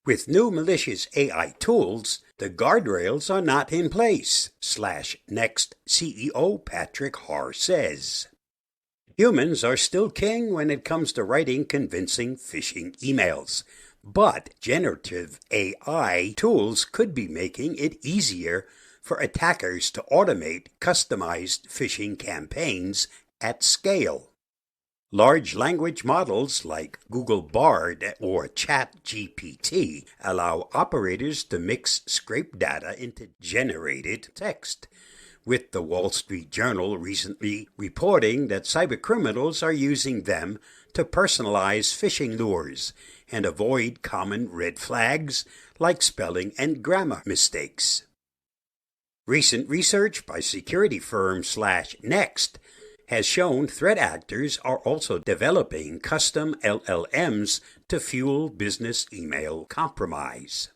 With new malicious AI tools, the guardrails are not in place, Next CEO Patrick Haar says. Humans are still king when it comes to writing convincing phishing emails, but generative AI tools could be making it easier for attackers to automate customized phishing campaigns at scale. Large language models like Google Bard or ChatGPT allow operators to mix scraped data into generated text, with the Wall Street Journal recently reporting that cybercriminals are using them to personalize phishing lures and avoid common red flags like spelling and grammar mistakes. Recent research by security firm /Next has shown threat actors are also developing custom LLMs to fuel business email compromise.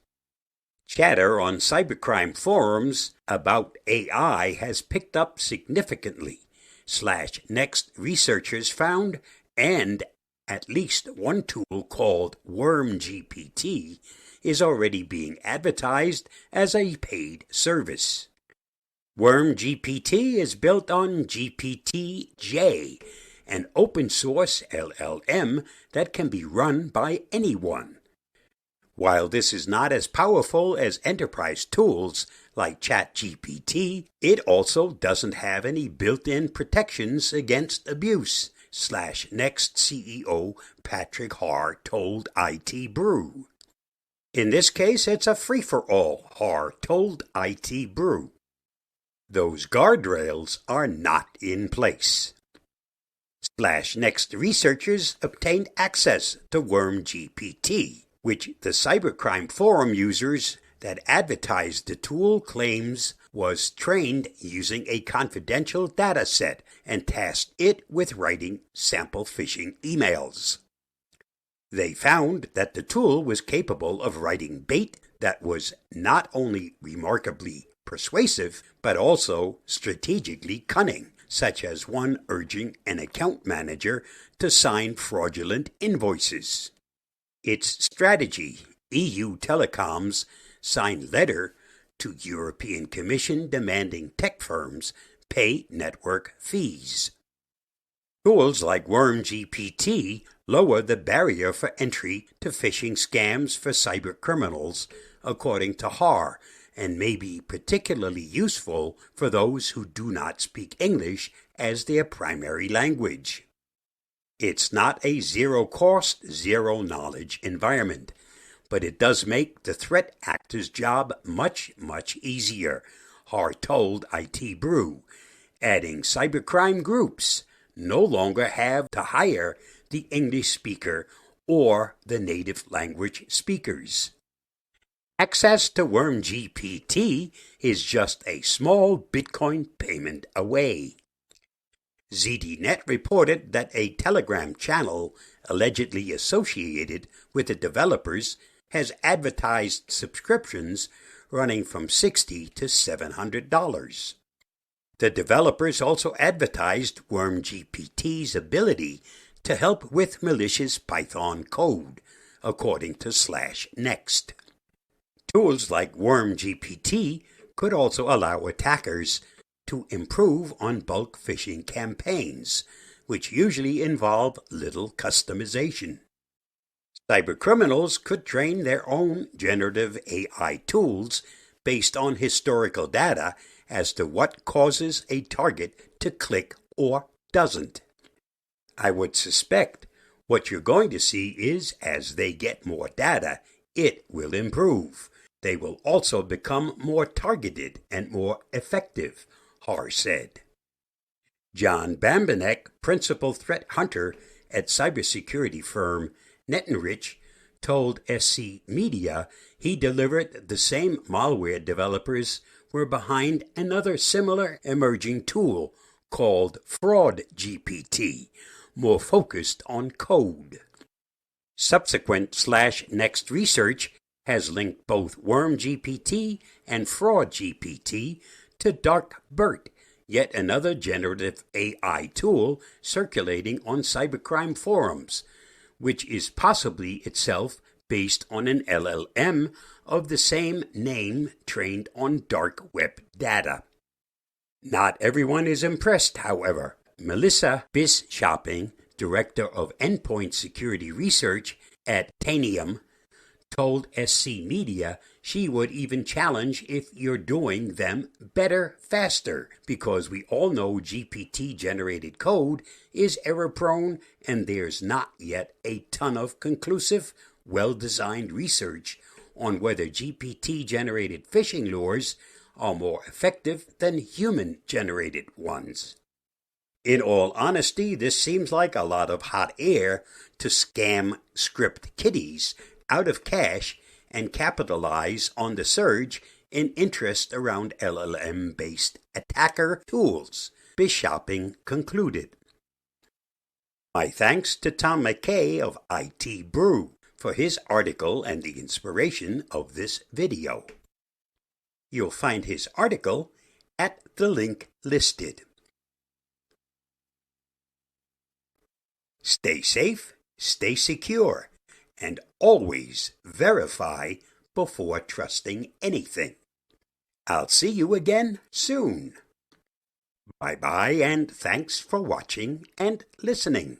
Chatter on cybercrime forums about AI has picked up significantly, /Next researchers found, and at least one tool called WormGPT is already being advertised as a paid service. WormGPT is built on GPT-J, an open-source LLM that can be run by anyone. While this is not as powerful as enterprise tools like ChatGPT, it also doesn't have any built-in protections against abuse, /Next CEO Patrick Haar told IT Brew. In this case, it's a free-for-all, Haar told IT Brew. Those guardrails are not in place. /Next researchers obtained access to WormGPT, which the cybercrime forum users that advertised the tool claims was trained using a confidential data set and tasked it with writing sample phishing emails. They found that the tool was capable of writing bait that was not only remarkably persuasive, but also strategically cunning, such as one urging an account manager to sign fraudulent invoices. Its strategy, EU Telecoms signed letter to European Commission demanding tech firms pay network fees. Tools like WormGPT lower the barrier for entry to phishing scams for cybercriminals, according to Haar, and may be particularly useful for those who do not speak English as their primary language. It's not a zero-cost, zero-knowledge environment, but it does make the threat actor's job much, much easier, Haar told IT Brew, adding cybercrime groups no longer have to hire the English speaker or the native language speakers. Access to WormGPT is just a small Bitcoin payment away. ZDNet reported that a Telegram channel allegedly associated with the developers has advertised subscriptions running from $60 to $700. The developers also advertised WormGPT's ability to help with malicious Python code, according to /Next. Tools like WormGPT could also allow attackers to improve on bulk phishing campaigns, which usually involve little customization. Cybercriminals could train their own generative AI tools based on historical data as to what causes a target to click or doesn't. I would suspect what you're going to see is, as they get more data, it will improve. They will also become more targeted and more effective, Haar said. John Bambanek, principal threat hunter at cybersecurity firm Nettenrich, told SC Media he delivered the same malware developers were behind another similar emerging tool called FraudGPT, more focused on code. Subsequent /Next research has linked both WormGPT and FraudGPT to DarkBERT, yet another generative AI tool circulating on cybercrime forums, which is possibly itself based on an LLM of the same name trained on dark web data. Not everyone is impressed, however. Melissa Bishoping, Director of Endpoint Security Research at Tanium, told SC Media she would even challenge if you're doing them better faster, because we all know GPT-generated code is error-prone and there's not yet a ton of conclusive, well-designed research on whether GPT-generated phishing lures are more effective than human-generated ones. In all honesty, this seems like a lot of hot air to scam script kiddies out of cash and capitalize on the surge in interest around LLM-based attacker tools, Bishoping concluded. My thanks to Tom McKay of IT Brew for his article and the inspiration of this video. You'll find his article at the link listed. Stay safe, stay secure, and always verify before trusting anything. I'll see you again soon. Bye-bye, and thanks for watching and listening.